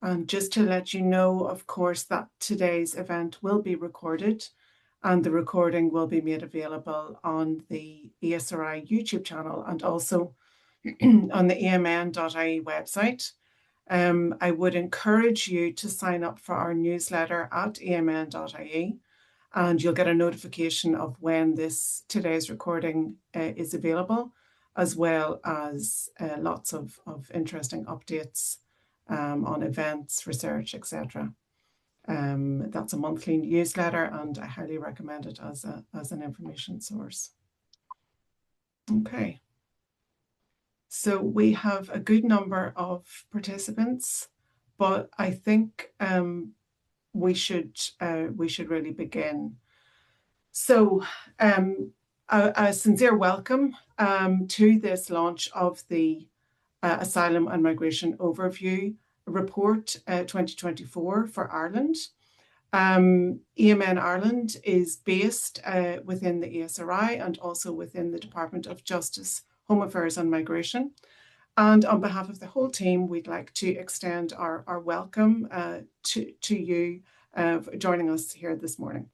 And just to let you know, of course, that today's event will be recorded and the recording will be made available on the ASRI YouTube channel and also on the amn.ie website. I would encourage you to sign up for our newsletter at amn.ie and you'll get a notification of when today's recording is available, as well as lots of interesting updates on events, research, etc. That's a monthly newsletter and I highly recommend it as an information source. Okay. So we have a good number of participants, but I think we should really begin. So a sincere welcome to this launch of the Asylum and Migration Overview Report 2024 for Ireland. AMN Ireland is based within the ASRI and also within the Department of Justice, Home Affairs and Migration. And on behalf of the whole team, we'd like to extend our welcome to you for joining us here this morning.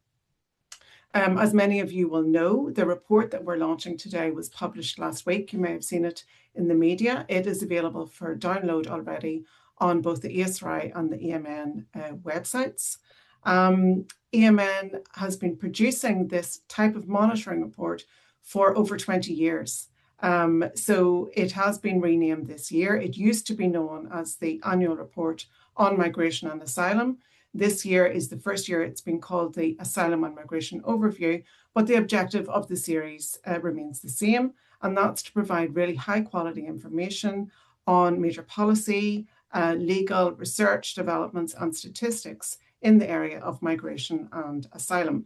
As many of you will know, the report that we're launching today was published last week. You may have seen it in the media. It is available for download already on both the ASRI and the AMN websites. AMN has been producing this type of monitoring report for over 20 years. So it has been renamed this year. It used to be known as the Annual Report on Migration and Asylum. This year is the first year it's been called the Asylum and Migration Overview, but the objective of the series remains the same, and that's to provide really high quality information on major policy, legal, research, developments and statistics in the area of migration and asylum.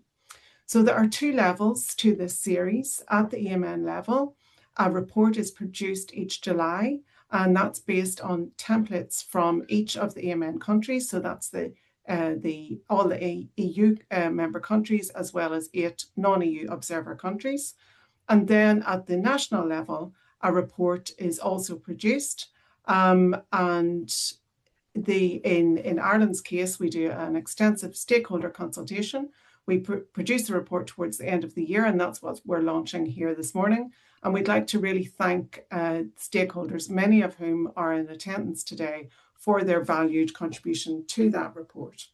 So there are two levels to this series. At the AMN level, a report is produced each July, and that's based on templates from each of the AMN countries. So that's all the EU member countries, as well as 8 non-EU observer countries. And then at the national level, a report is also produced. And in Ireland's case, we do an extensive stakeholder consultation. We produce the report towards the end of the year, and that's what we're launching here this morning. And we'd like to really thank stakeholders, many of whom are in attendance today, for their valued contribution to that report.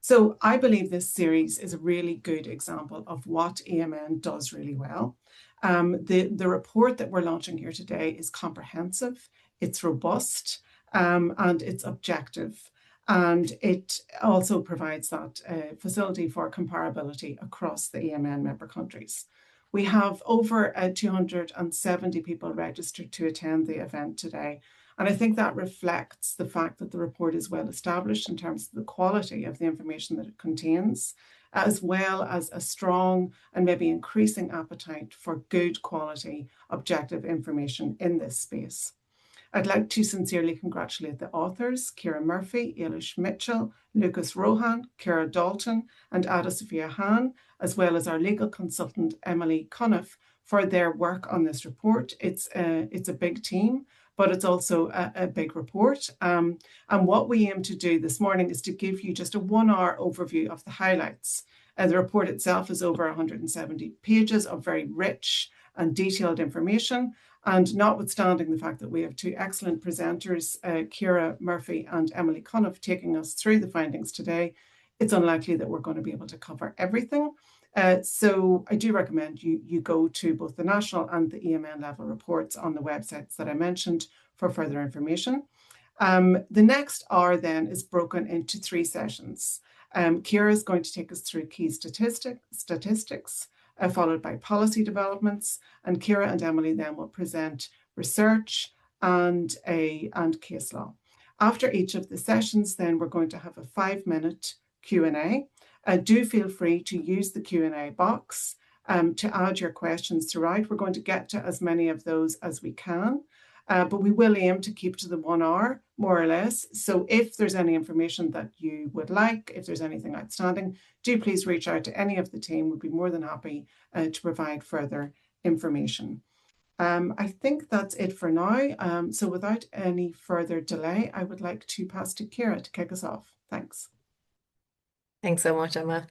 So I believe this series is a really good example of what AMN does really well. The report that we're launching here today is comprehensive, it's robust, and it's objective. And it also provides that facility for comparability across the AMN member countries. We have over 270 people registered to attend the event today. And I think that reflects the fact that the report is well established in terms of the quality of the information that it contains, as well as a strong and maybe increasing appetite for good quality objective information in this space. I'd like to sincerely congratulate the authors, Ciara Murphy, Ailish Mitchell, Lucas Rohan, Ciara Dalton, and Ada Sophia Hahn, as well as our legal consultant, Emily Cuniff, for their work on this report. It's a big team, but it's also a big report. And what we aim to do this morning is to give you just a 1-hour overview of the highlights. The report itself is over 170 pages of very rich and detailed information. And notwithstanding the fact that we have 2 excellent presenters, Ciara Murphy and Emily Cuniff, taking us through the findings today, it's unlikely that we're going to be able to cover everything. So I do recommend you go to both the national and the AMN level reports on the websites that I mentioned for further information. The next hour then is broken into 3 sessions. Ciara is going to take us through key statistics, followed by policy developments, and Ciara and Emily then will present research and case law. After each of the sessions, then we're going to have a 5-minute Q&A. Do feel free to use the Q&A box to add your questions throughout. We're going to get to as many of those as we can, but we will aim to keep to the 1 hour, more or less. So if there's any information that you would like, if there's anything outstanding, do please reach out to any of the team. We'd be more than happy to provide further information. I think that's it for now. So without any further delay, I would like to pass to Kira to kick us off. Thanks. Thanks so much, Emma.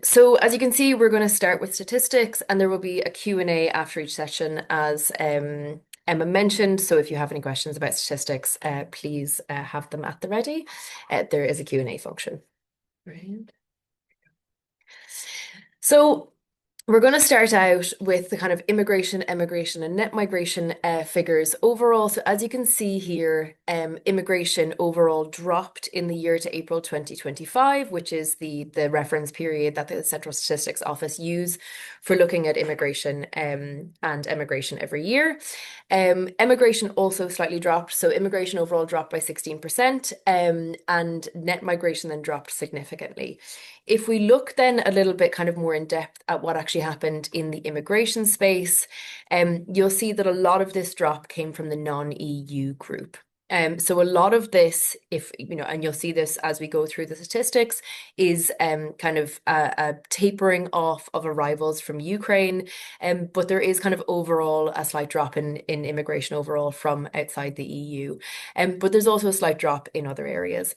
So as you can see, we're going to start with statistics, and there will be a Q&A after each session, as Emma mentioned. So if you have any questions about statistics, please have them at the ready. There is a Q&A function. Right. So we're going to start out with the kind of immigration, emigration, and net migration figures overall. So as you can see here, immigration overall dropped in the year to April 2025, which is the reference period that the Central Statistics Office use for looking at immigration and emigration every year. Emigration also slightly dropped. So immigration overall dropped by 16%, and net migration then dropped significantly. If we look then a little bit kind of more in depth at what actually happened in the immigration space, you'll see that a lot of this drop came from the non-EU group. So a lot of this, if you know, and you'll see this as we go through the statistics, is kind of a tapering off of arrivals from Ukraine, but there is kind of overall a slight drop in immigration overall from outside the EU, but there's also a slight drop in other areas.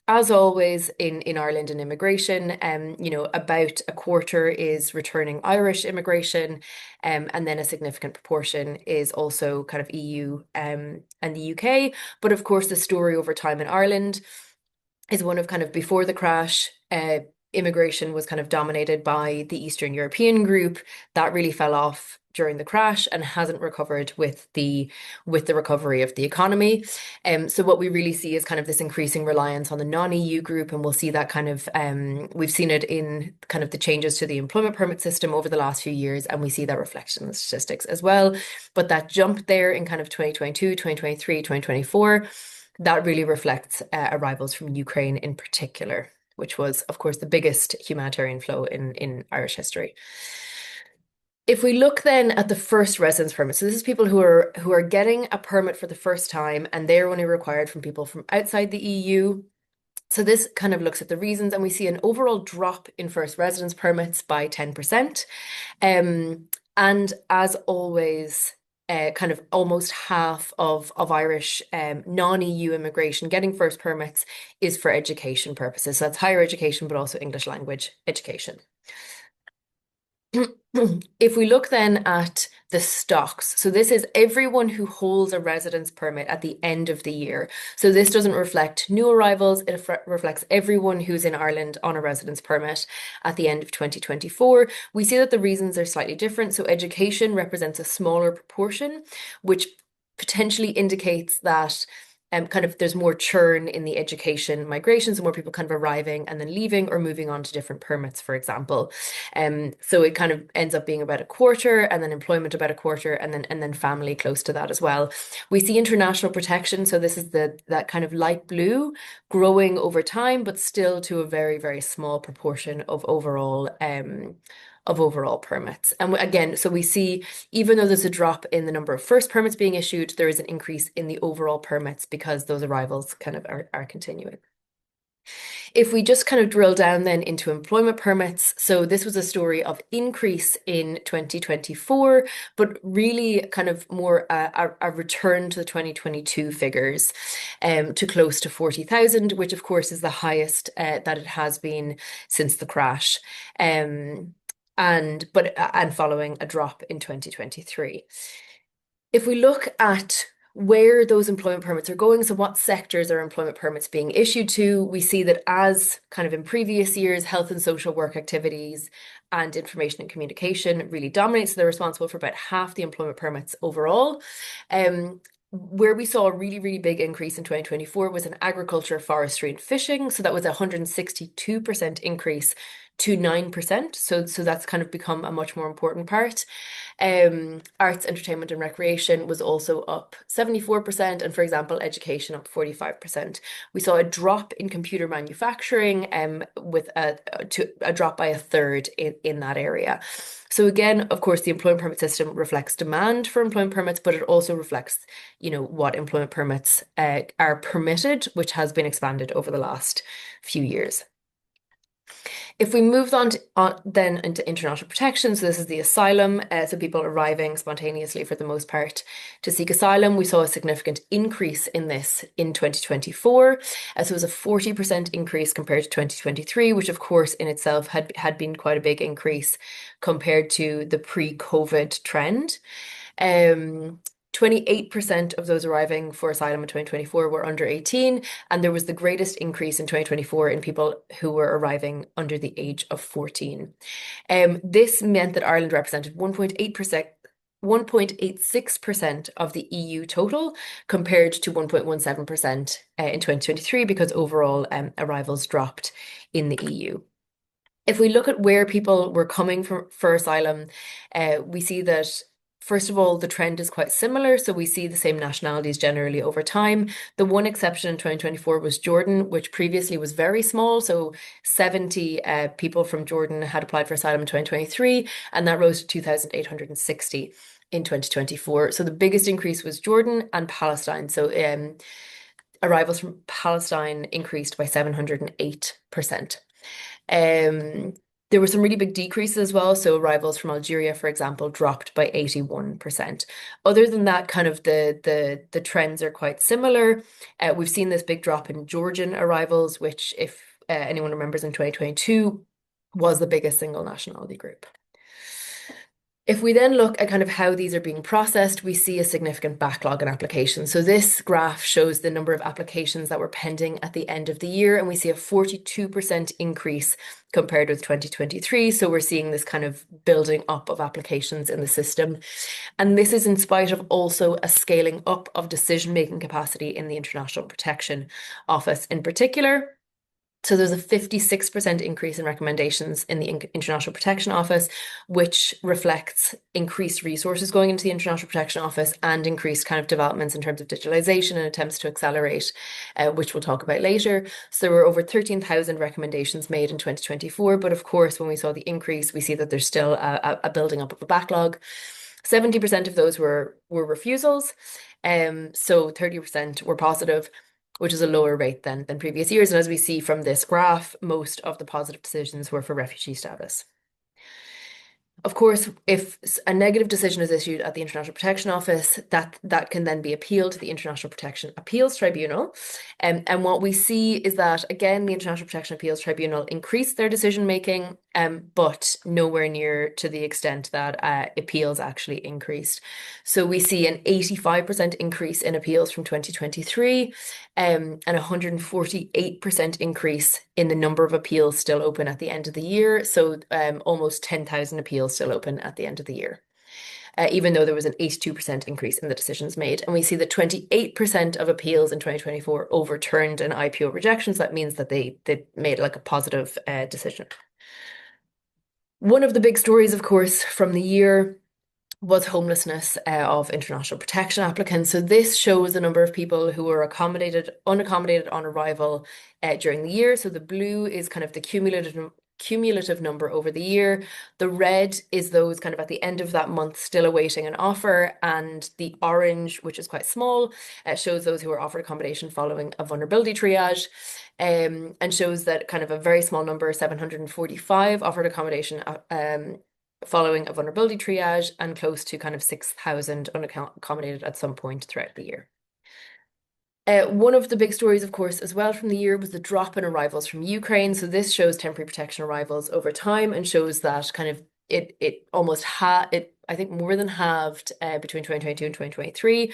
As always in Ireland and immigration, about a quarter is returning Irish immigration, and then a significant proportion is also kind of EU and the UK. But of course, the story over time in Ireland is one of kind of before the crash, immigration was kind of dominated by the Eastern European group. That really fell off during the crash and hasn't recovered with the recovery of the economy. So what we really see is kind of this increasing reliance on the non-EU group, and we'll see that kind of we've seen it in kind of the changes to the employment permit system over the last few years, and we see that reflection in the statistics as well. But that jump there in kind of 2022, 2023, 2024, that really reflects arrivals from Ukraine in particular, which was, of course, the biggest humanitarian flow in Irish history. If we look then at the first residence permit, so this is people who are getting a permit for the first time, and they're only required from people from outside the EU. So this kind of looks at the reasons, and we see an overall drop in first residence permits by 10%. And as always, kind of almost half of Irish non-EU immigration getting first permits is for education purposes. So that's higher education, but also English language education. If we look then at the stocks, so this is everyone who holds a residence permit at the end of the year. So this doesn't reflect new arrivals, it reflects everyone who's in Ireland on a residence permit at the end of 2024. We see that the reasons are slightly different. So education represents a smaller proportion, which potentially indicates that kind of there's more churn in the education migration, so more people kind of arriving and then leaving or moving on to different permits, for example. So it kind of ends up being about a quarter, and then employment about a quarter, and then family close to that as well. We see international protection, so this is that kind of light blue growing over time, but still to a very, very small proportion of overall permits. And again, so we see, even though there's a drop in the number of first permits being issued, there is an increase in the overall permits because those arrivals kind of are continuing. If we just kind of drill down then into employment permits, so this was a story of increase in 2024, but really kind of more a return to the 2022 figures, to close to 40,000, which of course is the highest that it has been since the crash. And following a drop in 2023. If we look at where those employment permits are going, so what sectors are employment permits being issued to, we see that as kind of in previous years, health and social work activities and information and communication really dominates. So they're responsible for about half the employment permits overall. Where we saw a really, really big increase in 2024 was in agriculture, forestry, and fishing. So that was a 162% increase to 9%. So that's kind of become a much more important part. Arts, entertainment, and recreation was also up 74%, and for example, education up 45%. We saw a drop in computer manufacturing, with a drop by a third in that area. So again, of course, the employment permit system reflects demand for employment permits, but it also reflects, what employment permits are permitted, which has been expanded over the last few years. If we moved then into international protection, so this is the asylum, so people arriving spontaneously for the most part to seek asylum, we saw a significant increase in this in 2024. So it was a 40% increase compared to 2023, which of course in itself had been quite a big increase compared to the pre-COVID trend. Um, 28% of those arriving for asylum in 2024 were under 18, and there was the greatest increase in 2024 in people who were arriving under the age of 14. This meant that Ireland represented 1.86% of the EU total compared to 1.17% in 2023 because overall arrivals dropped in the EU. If we look at where people were coming from for asylum, we see that first of all, the trend is quite similar. So we see the same nationalities generally over time. The one exception in 2024 was Jordan, which previously was very small. So 70 people from Jordan had applied for asylum in 2023, and that rose to 2,860 in 2024. So the biggest increase was Jordan and Palestine. So arrivals from Palestine increased by 708%. Um, there were some really big decreases as well. So arrivals from Algeria, for example, dropped by 81%. Other than that, kind of the trends are quite similar. We've seen this big drop in Georgian arrivals, which, if anyone remembers, in 2022 was the biggest single nationality group. If we then look at kind of how these are being processed, we see a significant backlog in applications. So this graph shows the number of applications that were pending at the end of the year, and we see a 42% increase compared with 2023. So we're seeing this kind of building up of applications in the system. And this is in spite of also a scaling up of decision-making capacity in the International Protection Office in particular. So there's a 56% increase in recommendations in the International Protection Office, which reflects increased resources going into the International Protection Office and increased kind of developments in terms of digitalization and attempts to accelerate, which we'll talk about later. So there were over 13,000 recommendations made in 2024. But of course, when we saw the increase, we see that there's still a building up of a backlog. 70% of those were refusals. So 30% were positive, which is a lower rate than previous years. And as we see from this graph, most of the positive decisions were for refugee status. Of course, if a negative decision is issued at the International Protection Office, that can then be appealed to the International Protection Appeals Tribunal. And what we see is that, again, the International Protection Appeals Tribunal increased their decision making, but nowhere near to the extent that appeals actually increased. So we see an 85% increase in appeals from 2023, and a 148% increase in the number of appeals still open at the end of the year. So almost 10,000 appeals still open at the end of the year. Even though there was an 82% increase in the decisions made. And we see that 28% of appeals in 2024 overturned an IPO rejection. So that means that they made like a positive decision. One of the big stories, of course, from the year was homelessness of international protection applicants. So this shows the number of people who were unaccommodated on arrival during the year. So the blue is kind of the cumulative number over the year. The red is those kind of at the end of that month still awaiting an offer, and the orange, which is quite small, shows those who are offered accommodation following a vulnerability triage, and shows that kind of a very small number, 745, offered accommodation following a vulnerability triage, and close to kind of 6,000 unaccommodated at some point throughout the year. One of the big stories, of course, as well from the year was the drop in arrivals from Ukraine. So this shows temporary protection arrivals over time and shows that kind of it almost I think more than halved between 2022 and 2023,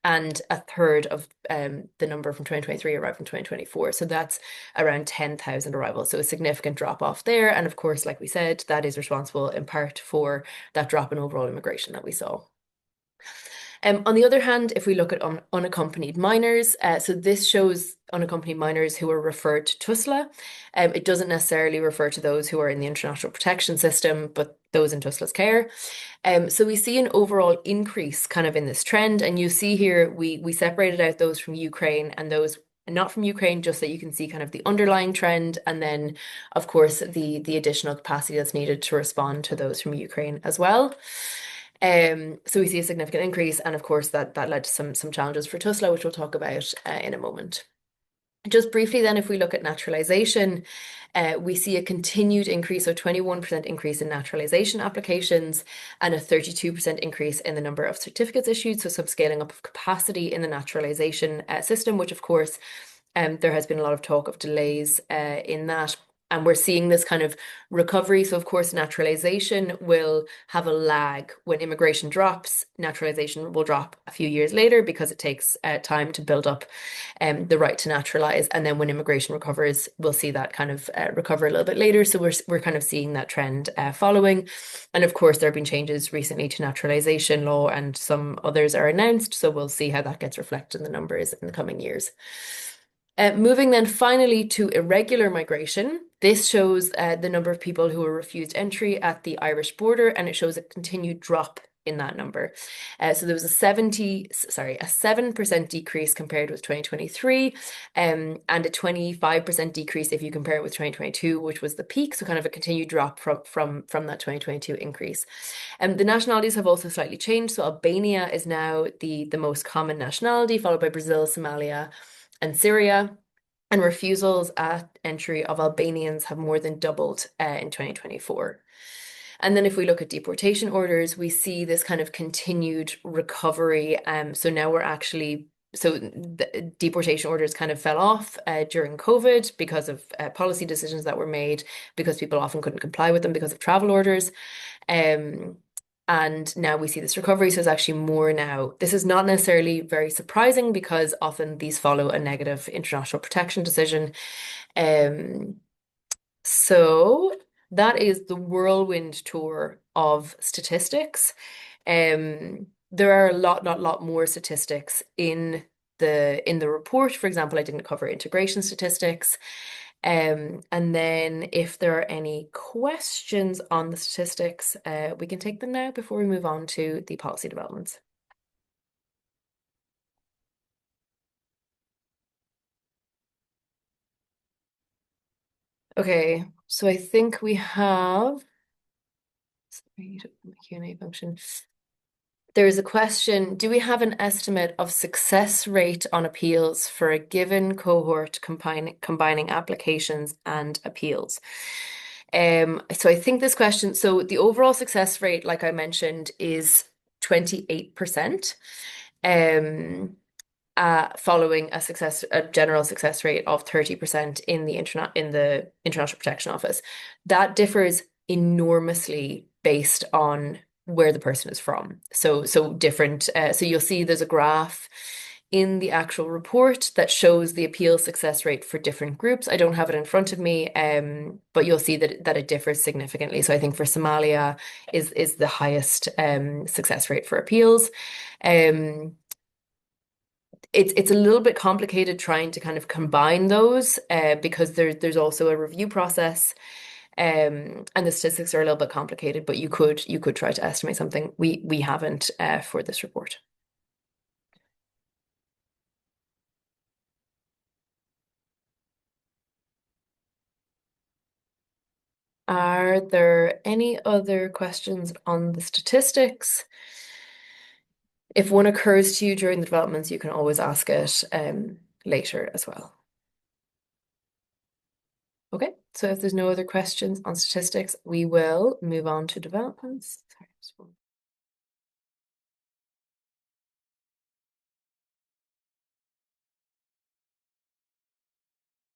and a third of the number from 2023 arrived from 2024. So that's around 10,000 arrivals. So a significant drop off there. And of course, like we said, that is responsible in part for that drop in overall immigration that we saw. On the other hand, if we look at unaccompanied minors, so this shows unaccompanied minors who are referred to TUSLA. It doesn't necessarily refer to those who are in the international protection system, but those in TUSLA's care. So we see an overall increase kind of in this trend. And you see here, we separated out those from Ukraine and those not from Ukraine, just so you can see kind of the underlying trend. And then, of course, the additional capacity that's needed to respond to those from Ukraine as well. So we see a significant increase, and of course that led to some challenges for TUSLA, which we'll talk about in a moment. Just briefly then, if we look at naturalization, we see a continued increase, so 21% increase in naturalization applications and a 32% increase in the number of certificates issued, so some scaling up of capacity in the naturalization system, which of course there has been a lot of talk of delays in that. And we're seeing this kind of recovery. So, of course, naturalization will have a lag. When immigration drops, naturalization will drop a few years later because it takes time to build up the right to naturalize. And then when immigration recovers, we'll see that kind of recover a little bit later. So we're kind of seeing that trend following. And of course, there have been changes recently to naturalization law, and some others are announced. So we'll see how that gets reflected in the numbers in the coming years. Moving then finally to irregular migration. This shows the number of people who were refused entry at the Irish border, and it shows a continued drop in that number. So there was a 7% decrease compared with 2023, and a 25% decrease if you compare it with 2022, which was the peak. So kind of a continued drop from that 2022 increase. The nationalities have also slightly changed. So Albania is now the most common nationality, followed by Brazil, Somalia, and Syria. And refusals at entry of Albanians have more than doubled in 2024. And then if we look at deportation orders, we see this kind of continued recovery. So now we're actually, so the deportation orders kind of fell off during COVID because of policy decisions that were made, because people often couldn't comply with them because of travel orders. And now we see this recovery. So it's actually more now. This is not necessarily very surprising because often these follow a negative international protection decision. Um, so that is the whirlwind tour of statistics. There are a lot more statistics in the report. For example, I didn't cover integration statistics. And then if there are any questions on the statistics, we can take them now before we move on to the policy developments. Okay, so I think we have, sorry, the Q&A function. There is a question, do we have an estimate of success rate on appeals for a given cohort combining applications and appeals? So I think this question, so the overall success rate, like I mentioned, is 28%. Following a general success rate of 30% in the International Protection Office. That differs enormously based on where the person is from. So different. So you'll see there's a graph in the actual report that shows the appeal success rate for different groups. I don't have it in front of me, but you'll see that it differs significantly. So I think for Somalia is the highest success rate for appeals. It's a little bit complicated trying to kind of combine those because there's also a review process, and the statistics are a little bit complicated, but you could try to estimate something. We haven't for this report. Are there any other questions on the statistics? If one occurs to you during the developments, you can always ask it later as well. Okay, so if there's no other questions on statistics, we will move on to developments. Sorry,